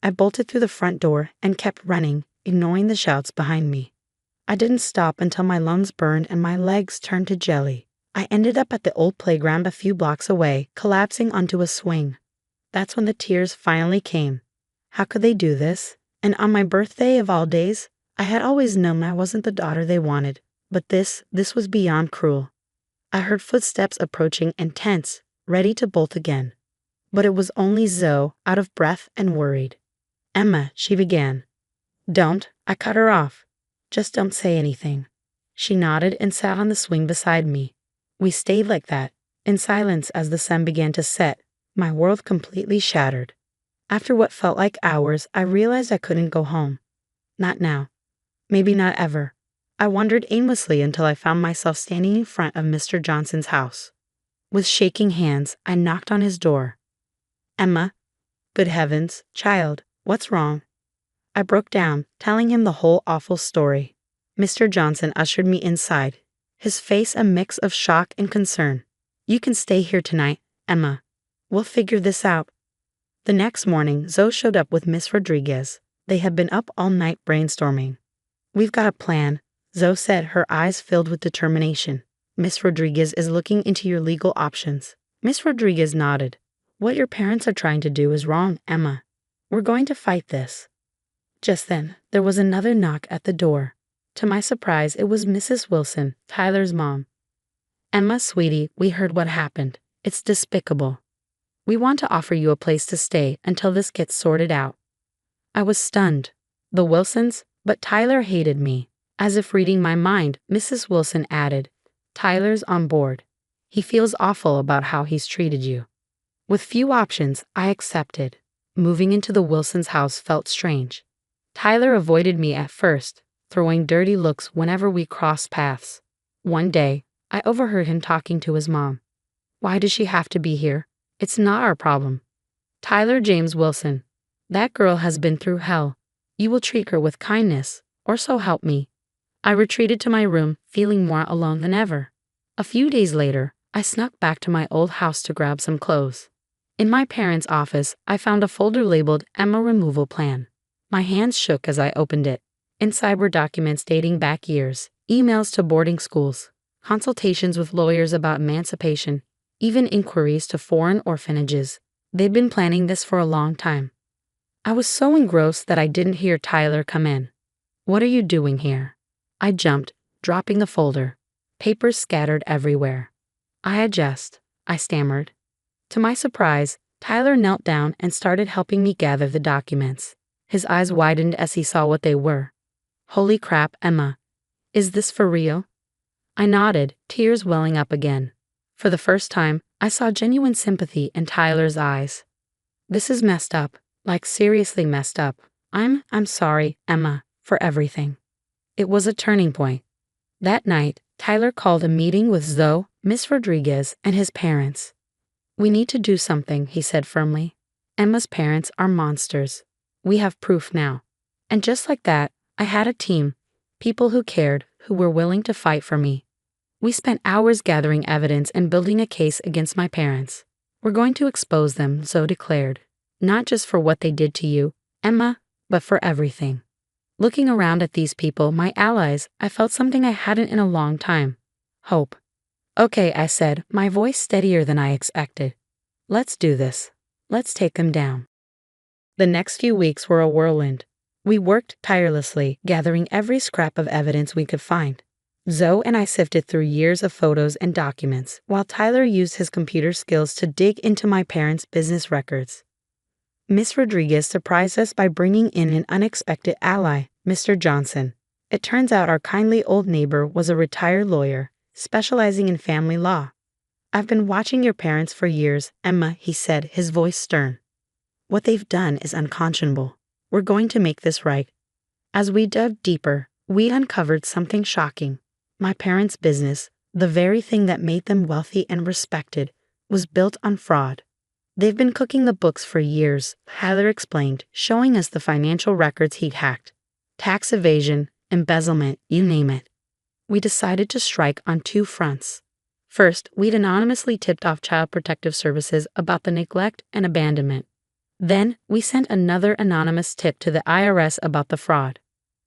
I bolted through the front door and kept running, ignoring the shouts behind me. I didn't stop until my lungs burned and my legs turned to jelly. I ended up at the old playground a few blocks away, collapsing onto a swing. That's when the tears finally came. How could they do this? And on my birthday of all days? I had always known I wasn't the daughter they wanted, but this was beyond cruel. I heard footsteps approaching and tense, ready to bolt again. But it was only Zoe, out of breath and worried. Emma, she began. Don't, I cut her off. Just don't say anything. She nodded and sat on the swing beside me. We stayed like that, in silence as the sun began to set, my world completely shattered. After what felt like hours, I realized I couldn't go home. Not now. Maybe not ever. I wandered aimlessly until I found myself standing in front of Mr. Johnson's house. With shaking hands, I knocked on his door. Emma. Good heavens, child, what's wrong? I broke down, telling him the whole awful story. Mr. Johnson ushered me inside, his face a mix of shock and concern. You can stay here tonight, Emma. We'll figure this out. The next morning, Zoe showed up with Miss Rodriguez. They had been up all night brainstorming. We've got a plan, Zoe said, her eyes filled with determination. Miss Rodriguez is looking into your legal options. Miss Rodriguez nodded. What your parents are trying to do is wrong, Emma. We're going to fight this. Just then, there was another knock at the door. To my surprise, it was Mrs. Wilson, Tyler's mom. Emma, sweetie, we heard what happened. It's despicable. We want to offer you a place to stay until this gets sorted out. I was stunned. The Wilsons? But Tyler hated me. As if reading my mind, Mrs. Wilson added, Tyler's on board. He feels awful about how he's treated you. With few options, I accepted. Moving into the Wilsons' house felt strange. Tyler avoided me at first, throwing dirty looks whenever we crossed paths. One day, I overheard him talking to his mom. Why does she have to be here? It's not our problem. Tyler James Wilson. That girl has been through hell. You will treat her with kindness, or so help me. I retreated to my room, feeling more alone than ever. A few days later, I snuck back to my old house to grab some clothes. In my parents' office, I found a folder labeled Emma Removal Plan. My hands shook as I opened it. Inside were documents dating back years, emails to boarding schools, consultations with lawyers about emancipation, even inquiries to foreign orphanages. They'd been planning this for a long time. I was so engrossed that I didn't hear Tyler come in. What are you doing here? I jumped, dropping the folder. Papers scattered everywhere. I stammered. To my surprise, Tyler knelt down and started helping me gather the documents. His eyes widened as he saw what they were. Holy crap, Emma. Is this for real? I nodded, tears welling up again. For the first time, I saw genuine sympathy in Tyler's eyes. This is messed up, like seriously messed up. I'm sorry, Emma, for everything. It was a turning point. That night, Tyler called a meeting with Zoe, Miss Rodriguez, and his parents. We need to do something, he said firmly. Emma's parents are monsters. We have proof now. And just like that, I had a team, people who cared, who were willing to fight for me. We spent hours gathering evidence and building a case against my parents. We're going to expose them, Zoe declared. Not just for what they did to you, Emma, but for everything. Looking around at these people, my allies, I felt something I hadn't in a long time. Hope. Okay, I said, my voice steadier than I expected. Let's do this. Let's take them down. The next few weeks were a whirlwind. We worked tirelessly, gathering every scrap of evidence we could find. Zoe and I sifted through years of photos and documents, while Tyler used his computer skills to dig into my parents' business records. Miss Rodriguez surprised us by bringing in an unexpected ally, Mr. Johnson. It turns out our kindly old neighbor was a retired lawyer, specializing in family law. I've been watching your parents for years, Emma, he said, his voice stern. What they've done is unconscionable. We're going to make this right. As we dug deeper, we uncovered something shocking. My parents' business, the very thing that made them wealthy and respected, was built on fraud. They've been cooking the books for years, Tyler explained, showing us the financial records he'd hacked. Tax evasion, embezzlement, you name it. We decided to strike on two fronts. First, we'd anonymously tipped off Child Protective Services about the neglect and abandonment. Then, we sent another anonymous tip to the IRS about the fraud.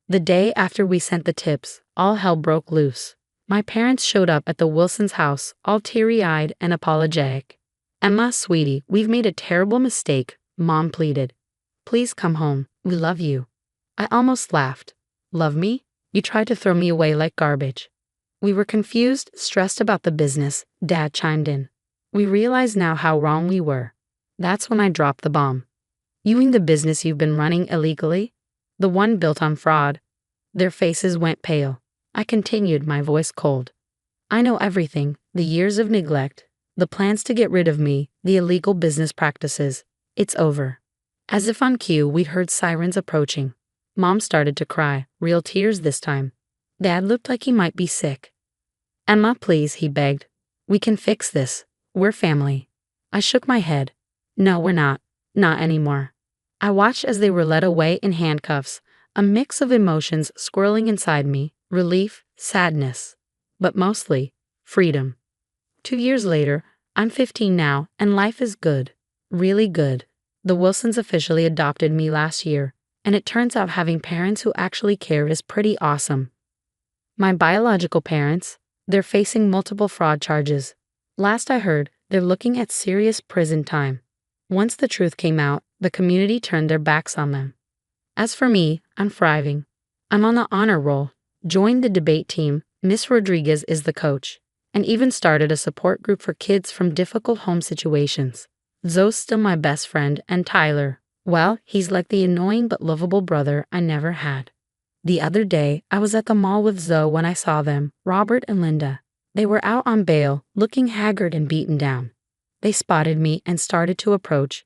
The day after we sent the tips, all hell broke loose. My parents showed up at the Wilsons' house, all teary-eyed and apologetic. Emma, sweetie, we've made a terrible mistake, Mom pleaded. Please come home, we love you. I almost laughed. Love me? You tried to throw me away like garbage. We were confused, stressed about the business, Dad chimed in. We realize now how wrong we were. That's when I dropped the bomb. You mean the business you've been running illegally? The one built on fraud. Their faces went pale. I continued, my voice cold. I know everything, the years of neglect, the plans to get rid of me, the illegal business practices. It's over. As if on cue, we'd heard sirens approaching. Mom started to cry, real tears this time. Dad looked like he might be sick. Emma, please, he begged. We can fix this. We're family. I shook my head. No, we're not. Not anymore. I watched as they were led away in handcuffs, a mix of emotions swirling inside me, relief, sadness, but mostly freedom. 2 years later, I'm 15 now, and life is good. Really good. The Wilsons officially adopted me last year, and it turns out having parents who actually care is pretty awesome. My biological parents, they're facing multiple fraud charges. Last I heard, they're looking at serious prison time. Once the truth came out, the community turned their backs on them. As for me, I'm thriving. I'm on the honor roll, joined the debate team, Miss Rodriguez is the coach, and even started a support group for kids from difficult home situations. Zoe's still my best friend, and Tyler, well, he's like the annoying but lovable brother I never had. The other day, I was at the mall with Zoe when I saw them, Robert and Linda. They were out on bail, looking haggard and beaten down. They spotted me and started to approach,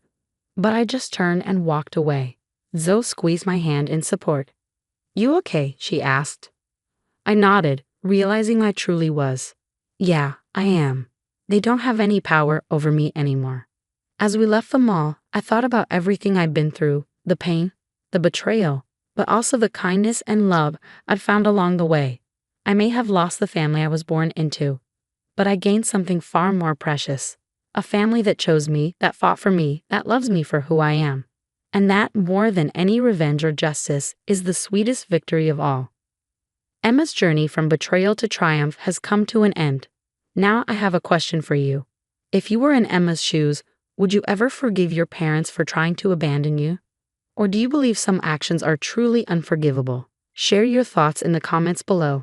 but I just turned and walked away. Zoe squeezed my hand in support. You okay? She asked. I nodded, realizing I truly was. Yeah, I am. They don't have any power over me anymore. As we left the mall, I thought about everything I'd been through, the pain, the betrayal, but also the kindness and love I'd found along the way. I may have lost the family I was born into, but I gained something far more precious. A family that chose me, that fought for me, that loves me for who I am. And that, more than any revenge or justice, is the sweetest victory of all. Emma's journey from betrayal to triumph has come to an end. Now I have a question for you. If you were in Emma's shoes, would you ever forgive your parents for trying to abandon you? Or do you believe some actions are truly unforgivable? Share your thoughts in the comments below.